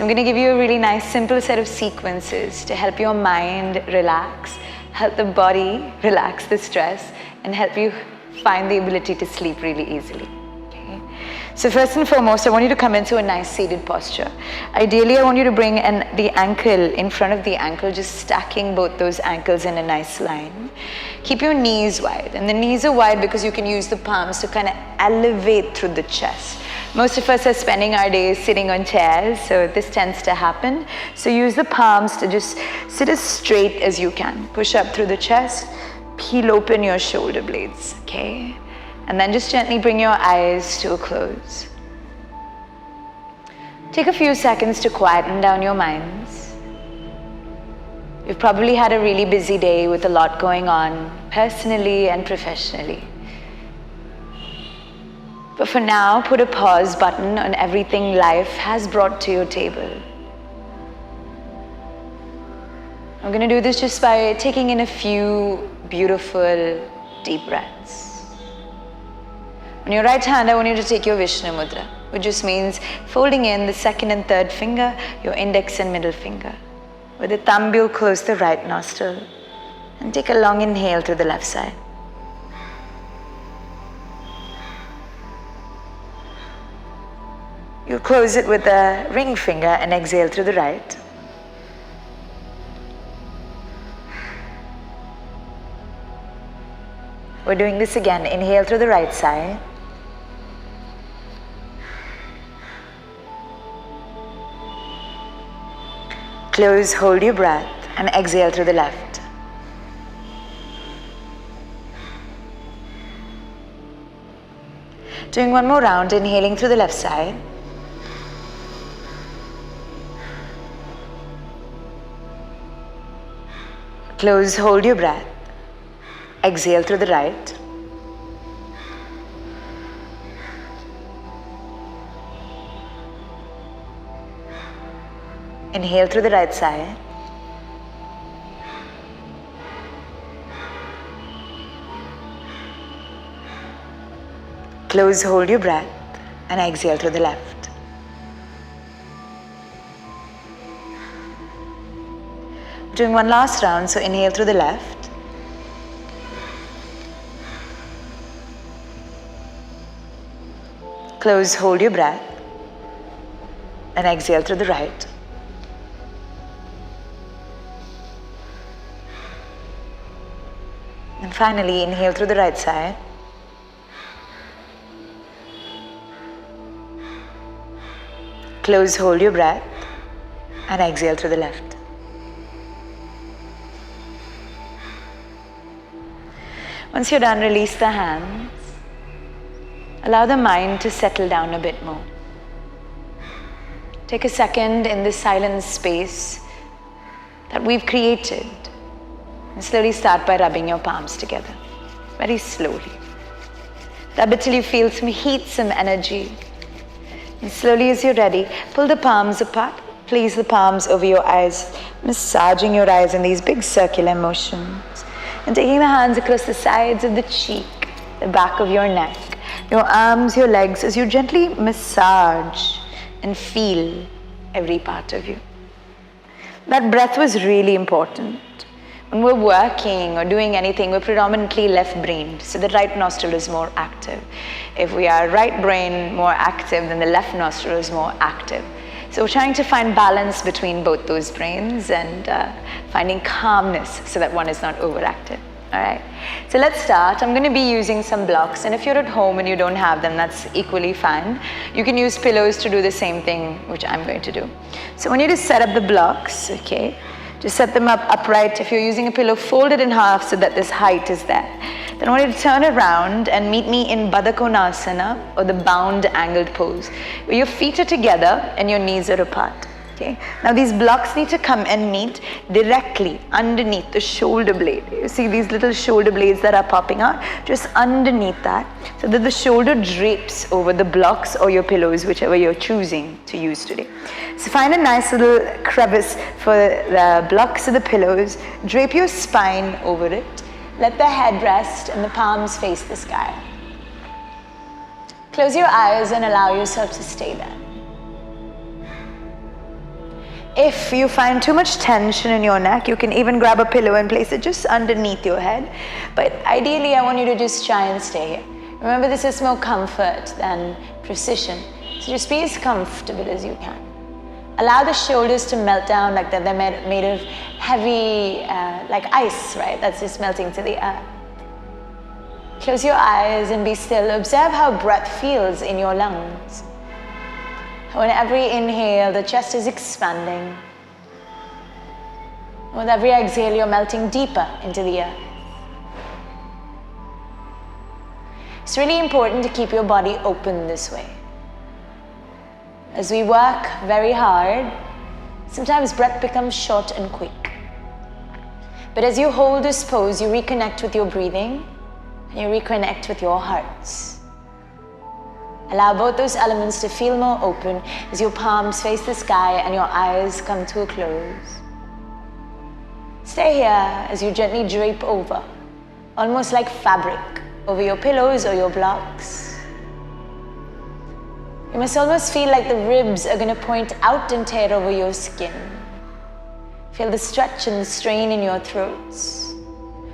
going to give you a really nice, simple set of sequences to help your mind relax, help the body relax the stress, and help you find the ability to sleep really easily. Okay? So first and foremost, I want you to come into a nice seated posture. Ideally, I want you to bring the ankle in front of the ankle, just stacking both those ankles in a nice line. Keep your knees wide, and the knees are wide because you can use the palms to kind of elevate through the chest. Most of us are spending our days sitting on chairs, so this tends to happen. So use the palms to just sit as straight as you can. Push up through the chest, peel open your shoulder blades, okay? And then just gently bring your eyes to a close. Take a few seconds to quieten down your minds. You've probably had a really busy day with a lot going on, personally and professionally. But for now, put a pause button on everything life has brought to your table. I'm going to do this just by taking in a few beautiful, deep breaths. On your right hand, I want you to take your Vishnu Mudra, which just means folding in the second and third finger, your index and middle finger. With the thumb, you'll close the right nostril and take a long inhale through the left side. You'll close it with the ring finger and exhale through the right. We're doing this again. Inhale through the right side. Close, hold your breath, and exhale through the left. Doing one more round, inhaling through the left side. Close, hold your breath. Exhale through the right. Inhale through the right side. Close, hold your breath, and exhale through the left. Doing one last round, so inhale through the left. Close, hold your breath, and exhale through the right. And finally, inhale through the right side. Close, hold your breath, and exhale through the left. Once you're done, release the hands. Allow the mind to settle down a bit more. Take a second in this silent space that we've created. And slowly start by rubbing your palms together, very slowly. Rub it till you feel some heat, some energy. And slowly as you're ready, pull the palms apart. Place the palms over your eyes, massaging your eyes in these big circular motions. And taking the hands across the sides of the cheek, the back of your neck, your arms, your legs, as you gently massage and feel every part of you. That breath was really important. When we're working or doing anything, we're predominantly left-brained, so the right nostril is more active. If we are right brain more active, then the left nostril is more active. So we're trying to find balance between both those brains and finding calmness so that one is not overactive. All right, so let's start. I'm going to be using some blocks, and if you're at home and you don't have them, that's equally fine. You can use pillows to do the same thing, which I'm going to do. So I want you to set up the blocks, okay? Just set them up upright. If you're using a pillow, fold it in half so that this height is there. Then I want you to turn around and meet me in Baddha Konasana, or the bound angled pose, where your feet are together and your knees are apart. Okay. Now these blocks need to come and meet directly underneath the shoulder blade. You see these little shoulder blades that are popping out? Just underneath that, so that the shoulder drapes over the blocks or your pillows, whichever you're choosing to use today. So find a nice little crevice for the blocks of the pillows. Drape your spine over it. Let the head rest and the palms face the sky. Close your eyes and allow yourself to stay there. If you find too much tension in your neck, you can even grab a pillow and place it just underneath your head. But ideally, I want you to just try and stay here. Remember, this is more comfort than precision. So just be as comfortable as you can. Allow the shoulders to melt down like they're made of heavy, like ice, right? That's just melting to the earth. Close your eyes and be still. Observe how breath feels in your lungs. On every inhale, the chest is expanding. With every exhale, you're melting deeper into the earth. It's really important to keep your body open this way. As we work very hard, sometimes breath becomes short and quick. But as you hold this pose, you reconnect with your breathing and you reconnect with your hearts. Allow both those elements to feel more open as your palms face the sky and your eyes come to a close. Stay here as you gently drape over, almost like fabric, over your pillows or your blocks. You must almost feel like the ribs are going to point out and tear over your skin. Feel the stretch and the strain in your throats.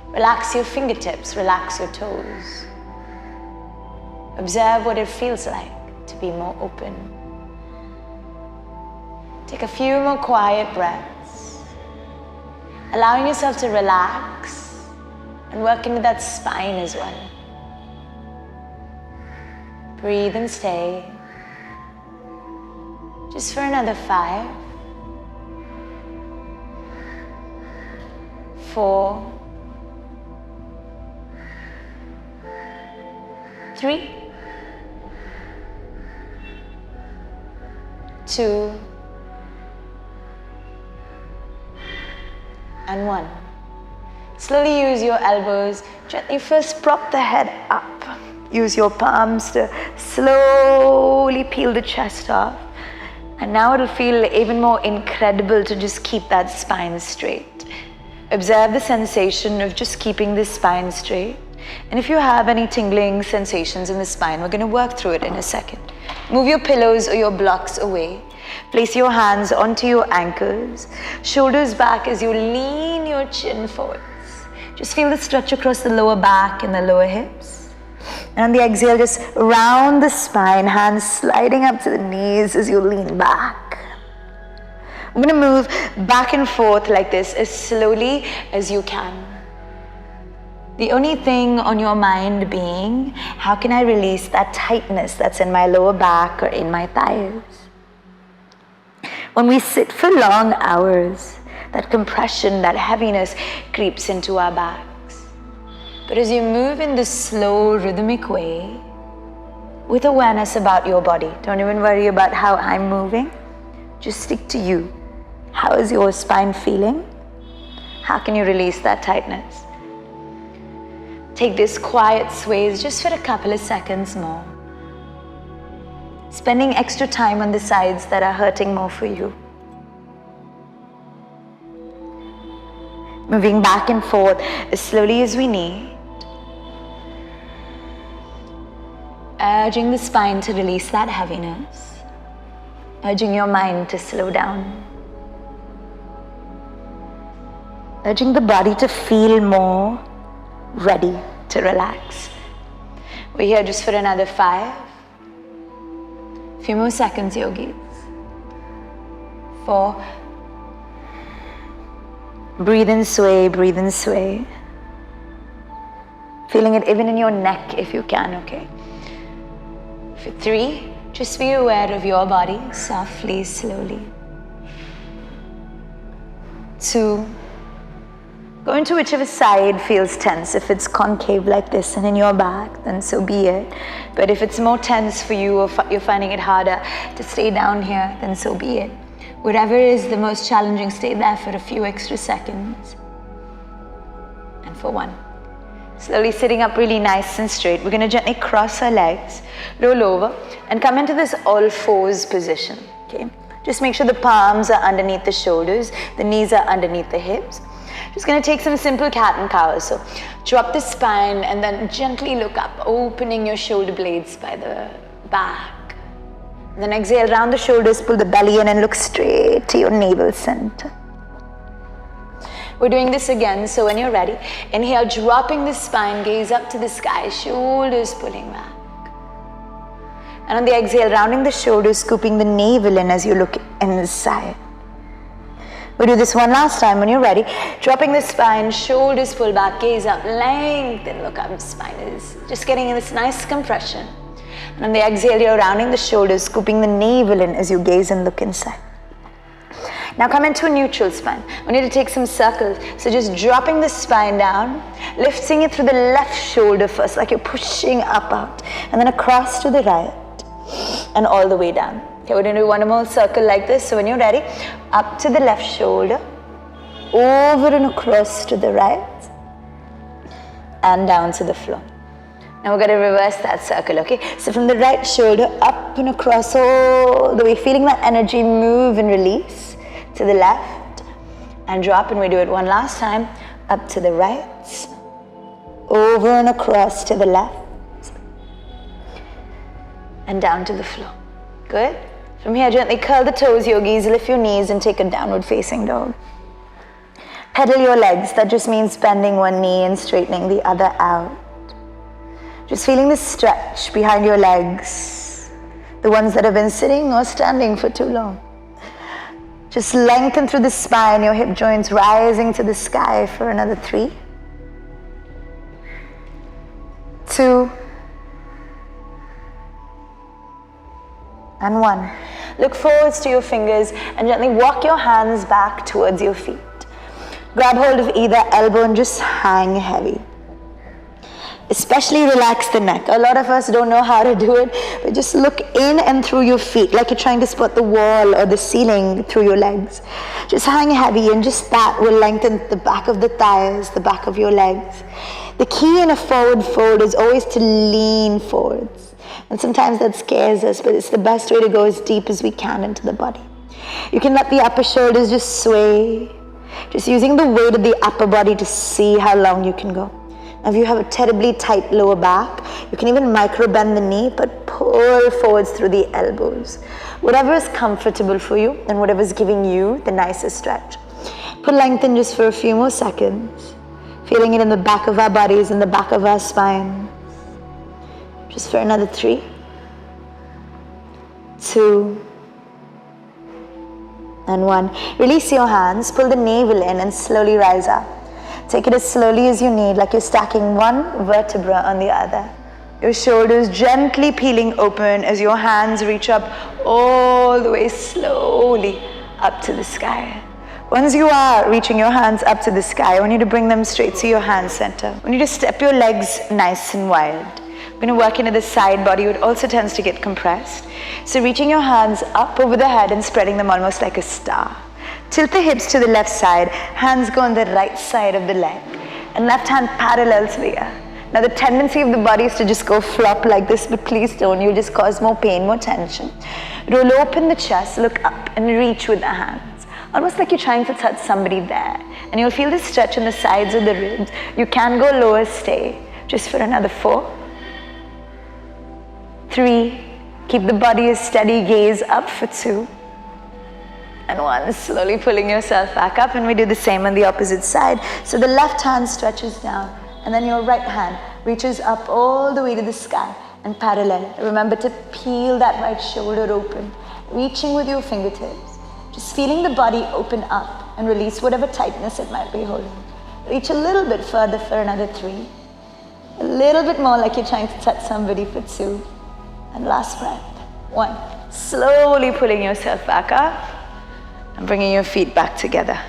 Relax your fingertips, relax your toes. Observe what it feels like to be more open. Take a few more quiet breaths, allowing yourself to relax and work into that spine as well. Breathe and stay. Just for another 5, 4, 3, 2, and 1. Slowly use your elbows. Gently first prop the head up. Use your palms to slowly peel the chest off. And now it'll feel even more incredible to just keep that spine straight. Observe the sensation of just keeping the spine straight. And if you have any tingling sensations in the spine, we're going to work through it in a second. Move your pillows or your blocks away. Place your hands onto your ankles. Shoulders back as you lean your chin forwards. Just feel the stretch across the lower back and the lower hips. And on the exhale, just round the spine, hands sliding up to the knees as you lean back. I'm going to move back and forth like this as slowly as you can. The only thing on your mind being, how can I release that tightness that's in my lower back or in my thighs? When we sit for long hours, that compression, that heaviness creeps into our backs. But as you move in this slow, rhythmic way, with awareness about your body, don't even worry about how I'm moving, just stick to you. How is your spine feeling? How can you release that tightness? Take this quiet sways just for a couple of seconds more. Spending extra time on the sides that are hurting more for you. Moving back and forth as slowly as we need. Urging the spine to release that heaviness. Urging your mind to slow down. Urging the body to feel more ready to relax. We're here just for another 5. Few more seconds, yogis. 4. Breathe and sway, breathe and sway. Feeling it even in your neck if you can, okay? For 3, just be aware of your body, softly, slowly. 2, go into whichever side feels tense. If it's concave like this and in your back, then so be it. But if it's more tense for you or you're finding it harder to stay down here, then so be it. Whatever is the most challenging, stay there for a few extra seconds. And for 1. Slowly sitting up really nice and straight. We're going to gently cross our legs, roll over, and come into this all fours position. Okay? Just make sure the palms are underneath the shoulders, the knees are underneath the hips. Just going to take some simple cat and cow. So drop the spine and then gently look up, opening your shoulder blades by the back. Then exhale, round the shoulders, pull the belly in and look straight to your navel center. We're doing this again, so when you're ready, inhale, dropping the spine, gaze up to the sky, shoulders pulling back. And on the exhale, rounding the shoulders, scooping the navel in as you look inside. We'll do this one last time. When you're ready, dropping the spine, shoulders pull back, gaze up, lengthen, look up, spine is just getting in this nice compression. And on the exhale, you're rounding the shoulders, scooping the navel in as you gaze and look inside. Now come into a neutral spine. We need to take some circles. So just dropping the spine down, lifting it through the left shoulder first, like you're pushing up out, and then across to the right, and all the way down. Okay, we're going to do one more circle like this. So when you're ready, up to the left shoulder, over and across to the right, and down to the floor. Now we're going to reverse that circle, okay? So from the right shoulder, up and across all the way, feeling that energy move and release to the left, and drop, and we do it one last time, up to the right, over and across to the left, and down to the floor. Good? From here, gently curl the toes, yogis, lift your knees and take a downward facing dog. Pedal your legs, that just means bending one knee and straightening the other out. Just feeling the stretch behind your legs, the ones that have been sitting or standing for too long. Just lengthen through the spine, your hip joints rising to the sky for another 3, 2, and 1. Look forwards to your fingers and gently walk your hands back towards your feet. Grab hold of either elbow and just hang heavy. Especially relax the neck. A lot of us don't know how to do it, but just look in and through your feet, like you're trying to spot the wall or the ceiling through your legs. Just hang heavy, and just that will lengthen the back of the thighs, the back of your legs. The key in a forward fold is always to lean forwards. And sometimes that scares us, but it's the best way to go as deep as we can into the body. You can let the upper shoulders just sway, just using the weight of the upper body to see how long you can go. If you have a terribly tight lower back, you can even micro bend the knee, but pull forwards through the elbows. Whatever is comfortable for you and whatever is giving you the nicest stretch. Put length in just for a few more seconds, feeling it in the back of our bodies, in the back of our spine. Just for another 3, 2, and 1. Release your hands, pull the navel in and slowly rise up. Take it as slowly as you need, like you're stacking one vertebra on the other. Your shoulders gently peeling open as your hands reach up all the way slowly up to the sky. Once you are reaching your hands up to the sky, I want you to bring them straight to your hand center. I want you to step your legs nice and wide. We're going to work into the side body, which also tends to get compressed. So reaching your hands up over the head and spreading them almost like a star. Tilt the hips to the left side, hands go on the right side of the leg, and left hand parallel to the air. Now the tendency of the body is to just go flop like this, but please don't, you'll just cause more pain, more tension. Roll open the chest, look up and reach with the hands, almost like you're trying to touch somebody there. And you'll feel the stretch on the sides of the ribs. You can go lower, stay, just for another 4, 3, keep the body a steady gaze up for 2, and 1, slowly pulling yourself back up, and we do the same on the opposite side. So the left hand stretches down, and then your right hand reaches up all the way to the sky and parallel. Remember to peel that right shoulder open, reaching with your fingertips, just feeling the body open up and release whatever tightness it might be holding. Reach a little bit further for another 3, a little bit more like you're trying to touch somebody for 2, and last breath, 1. Slowly pulling yourself back up and bringing your feet back together.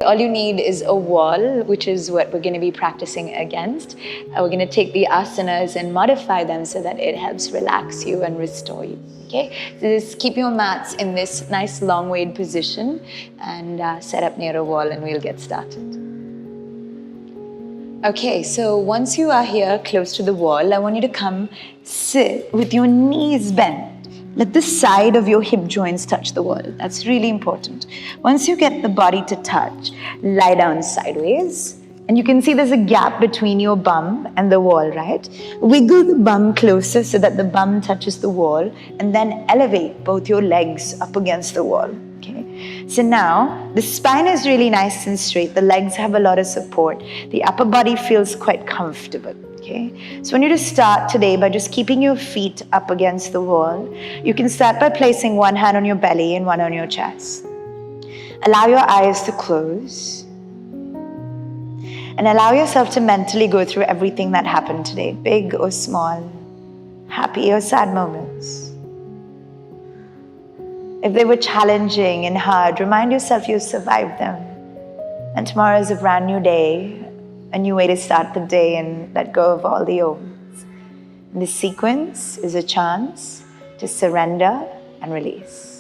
All you need is a wall, which is what we're going to be practicing against. We're going to take the asanas and modify them so that it helps relax you and restore you. Okay, so just keep your mats in this nice long weight position and set up near a wall, and we'll get started. Okay, so once you are here close to the wall, I want you to come sit with your knees bent Let the side of your hip joints touch the wall. That's really important. Once you get the body to touch, lie down sideways. And you can see there's a gap between your bum and the wall, right? Wiggle the bum closer so that the bum touches the wall, and then elevate both your legs up against the wall. Okay. So now the spine is really nice and straight. The legs have a lot of support. The upper body feels quite comfortable. Okay. So I want you to start today by just keeping your feet up against the wall. You can start by placing one hand on your belly and one on your chest. Allow your eyes to close. And allow yourself to mentally go through everything that happened today, big or small, happy or sad moments. If they were challenging and hard, remind yourself you survived them. And tomorrow is a brand new day, a new way to start the day and let go of all the olds. And this sequence is a chance to surrender and release.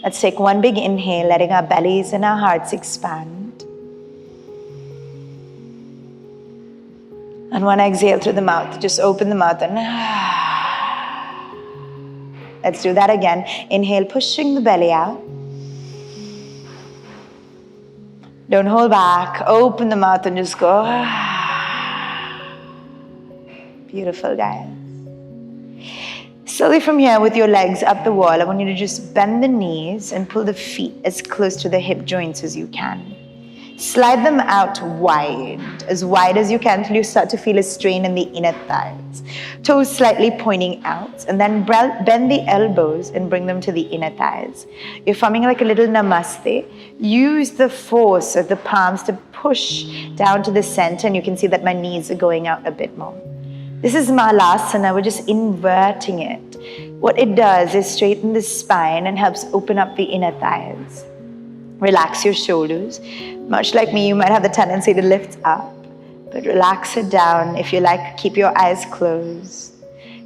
Let's take one big inhale, letting our bellies and our hearts expand. And one exhale through the mouth. Just open the mouth and let's do that again. Inhale, pushing the belly out. Don't hold back. Open the mouth and just go. Beautiful, guys. Slowly from here, with your legs up the wall, I want you to just bend the knees and pull the feet as close to the hip joints as you can. Slide them out as wide as you can till you start to feel a strain in the inner thighs. Toes slightly pointing out, and then bend the elbows and bring them to the inner thighs. You're forming like a little namaste. Use the force of the palms to push down to the center, and you can see that my knees are going out a bit more. This is Malasana. We're just inverting it. What it does is straighten the spine and helps open up the inner thighs. Relax your shoulders. Much like me, you might have the tendency to lift up, but relax it down. If you like, keep your eyes closed.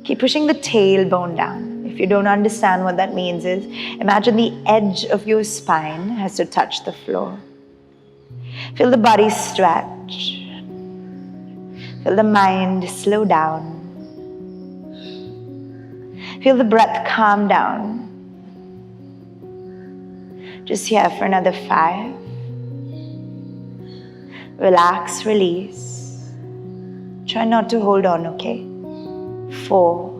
Keep pushing the tailbone down. If you don't understand what that means is, imagine the edge of your spine has to touch the floor. Feel the body stretch. Feel the mind slow down. Feel the breath calm down. Just here for another 5. Relax, release. Try not to hold on, okay? 4.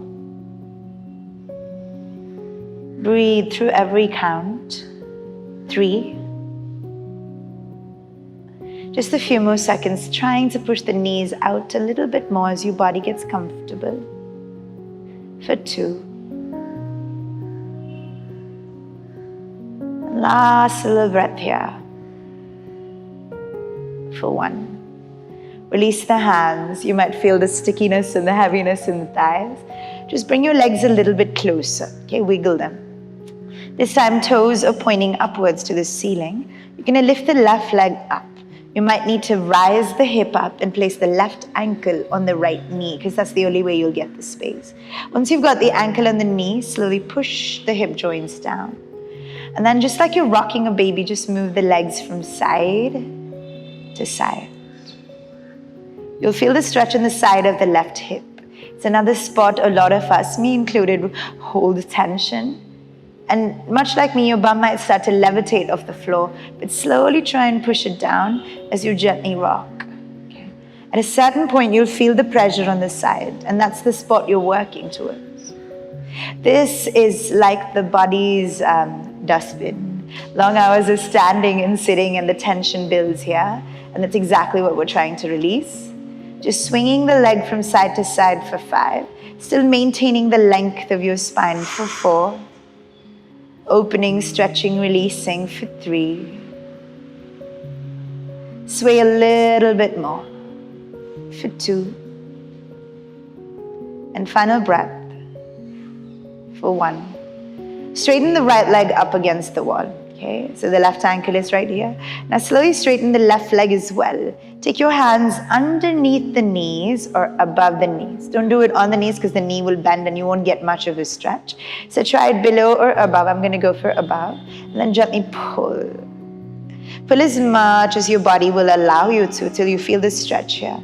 Breathe through every count. 3. Just a few more seconds, trying to push the knees out a little bit more as your body gets comfortable. For 2. Last little breath here. For 1. Release the hands. You might feel the stickiness and the heaviness in the thighs. Just bring your legs a little bit closer. Okay, wiggle them. This time, toes are pointing upwards to the ceiling. You're going to lift the left leg up. You might need to rise the hip up and place the left ankle on the right knee, because that's the only way you'll get the space. Once you've got the ankle on the knee, slowly push the hip joints down. And then just like you're rocking a baby, just move the legs from side to side. You'll feel the stretch in the side of the left hip. It's another spot a lot of us, me included, hold tension. And much like me, your bum might start to levitate off the floor, but slowly try and push it down as you gently rock. Okay. At a certain point, you'll feel the pressure on the side, and that's the spot you're working towards. This is like the body's dustbin. Long hours of standing and sitting, and the tension builds here, and that's exactly what we're trying to release. Just swinging the leg from side to side for 5, still maintaining the length of your spine for 4. Opening, stretching, releasing for 3. Sway a little bit more for 2. And final breath for 1. Straighten the right leg up against the wall. Okay, so the left ankle is right here. Now slowly straighten the left leg as well. Take your hands underneath the knees or above the knees. Don't do it on the knees because the knee will bend and you won't get much of a stretch. So try it below or above. I'm going to go for above. And then gently pull. Pull as much as your body will allow you to till you feel the stretch here.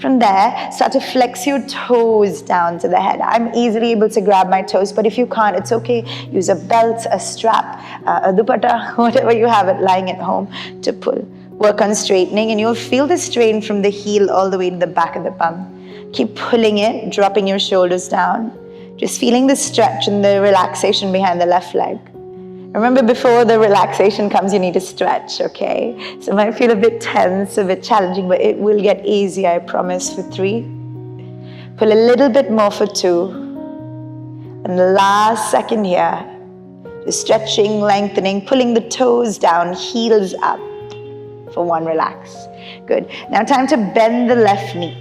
From there, start to flex your toes down to the head. I'm easily able to grab my toes, but if you can't, it's okay. Use a belt, a strap, a dupatta, whatever you have it lying at home to pull. Work on straightening, and you'll feel the strain from the heel all the way to the back of the bum. Keep pulling it, dropping your shoulders down. Just feeling the stretch and the relaxation behind the left leg. Remember, before the relaxation comes, you need to stretch, okay? So it might feel a bit tense, a bit challenging, but it will get easy, I promise, for 3. Pull a little bit more for 2. And the last second here, just stretching, lengthening, pulling the toes down, heels up for 1, relax. Good. Now time to bend the left knee.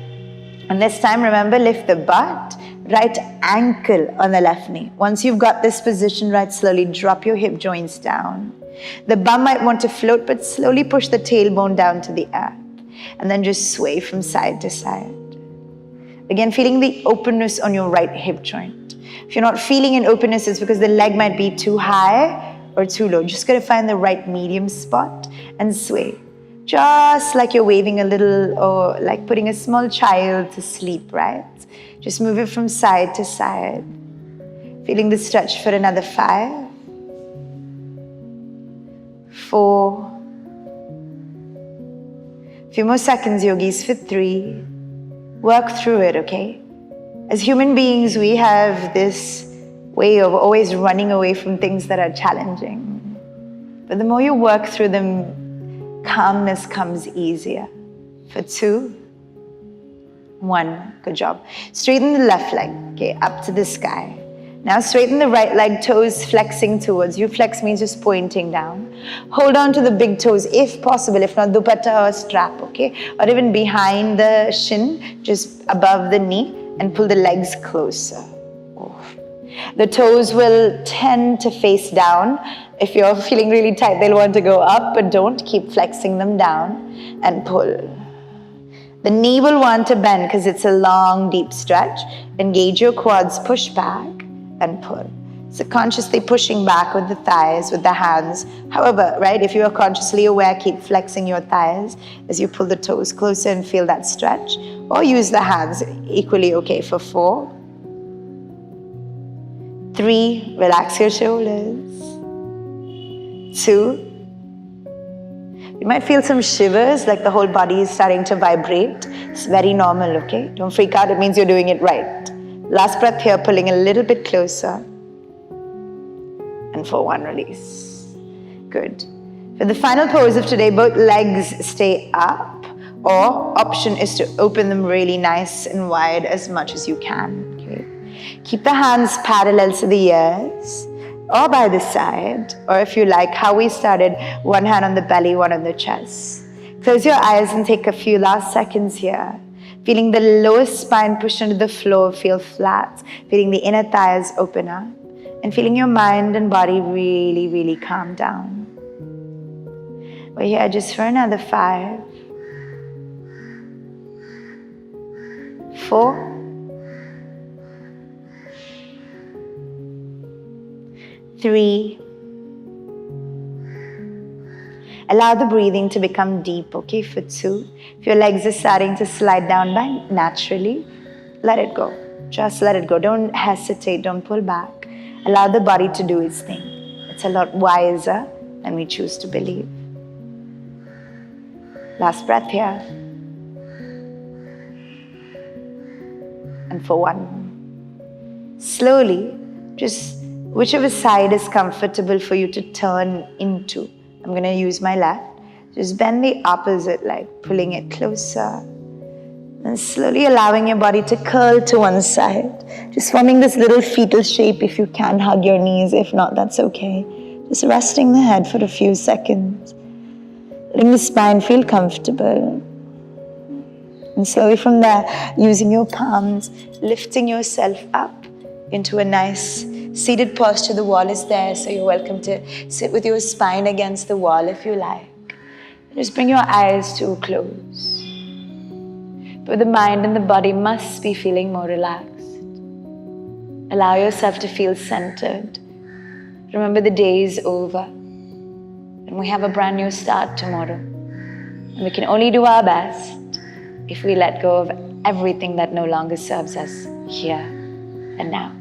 And this time, remember, lift the butt, right ankle on the left knee. Once you've got this position right, slowly drop your hip joints down. The bum might want to float, but slowly push the tailbone down to the earth. And then just sway from side to side. Again, feeling the openness on your right hip joint. If you're not feeling an openness, it's because the leg might be too high or too low. Just got to find the right medium spot and sway. Just like you're waving a little, or like putting a small child to sleep, right? Just move it from side to side. Feeling the stretch for another 5, 4. A few more seconds, yogis, for 3. Work through it, okay? As human beings, we have this way of always running away from things that are challenging. But the more you work through them, calmness comes easier. For 2, 1, good job. Straighten the left leg, okay, up to the sky. Now straighten the right leg, toes flexing towards you. Flex means just pointing down. Hold on to the big toes if possible, if not dupatta or strap, okay? Or even behind the shin, just above the knee, and pull the legs closer. The toes will tend to face down. If you're feeling really tight, they'll want to go up, but don't. Keep flexing them down and pull. The knee will want to bend because it's a long, deep stretch. Engage your quads, push back and pull. So consciously pushing back with the thighs, with the hands. However, right, if you are consciously aware, keep flexing your thighs as you pull the toes closer and feel that stretch. Or use the hands, equally okay, for 4. 3, relax your shoulders. 2, you might feel some shivers, like the whole body is starting to vibrate. It's very normal, okay? Don't freak out, it means you're doing it right. Last breath here, pulling a little bit closer. And for 1, release. Good. For the final pose of today, both legs stay up, or option is to open them really nice and wide as much as you can, okay? Keep the hands parallel to the ears, or by the side, or if you like, how we started, 1 hand on the belly, 1 on the chest. Close your eyes and take a few last seconds here. Feeling the lower spine push into the floor, feel flat. Feeling the inner thighs open up. And feeling your mind and body really, really calm down. We're here just for another 5, 4, 3. Allow the breathing to become deep, okay, for 2. If your legs are starting to slide down by naturally, let it go. Just let it go. Don't hesitate, don't pull back. Allow the body to do its thing. It's a lot wiser than we choose to believe. Last breath here. And for 1. Slowly, just whichever side is comfortable for you to turn into. I'm going to use my left. Just bend the opposite leg, pulling it closer. And slowly allowing your body to curl to one side. Just forming this little fetal shape. If you can, hug your knees. If not, that's okay. Just resting the head for a few seconds. Letting the spine feel comfortable. And slowly from there, using your palms, lifting yourself up into a nice seated posture. The wall is there, so you're welcome to sit with your spine against the wall if you like. Just bring your eyes to close. But the mind and the body must be feeling more relaxed. Allow yourself to feel centered. Remember, the day is over, and we have a brand new start tomorrow. And we can only do our best if we let go of everything that no longer serves us here and now.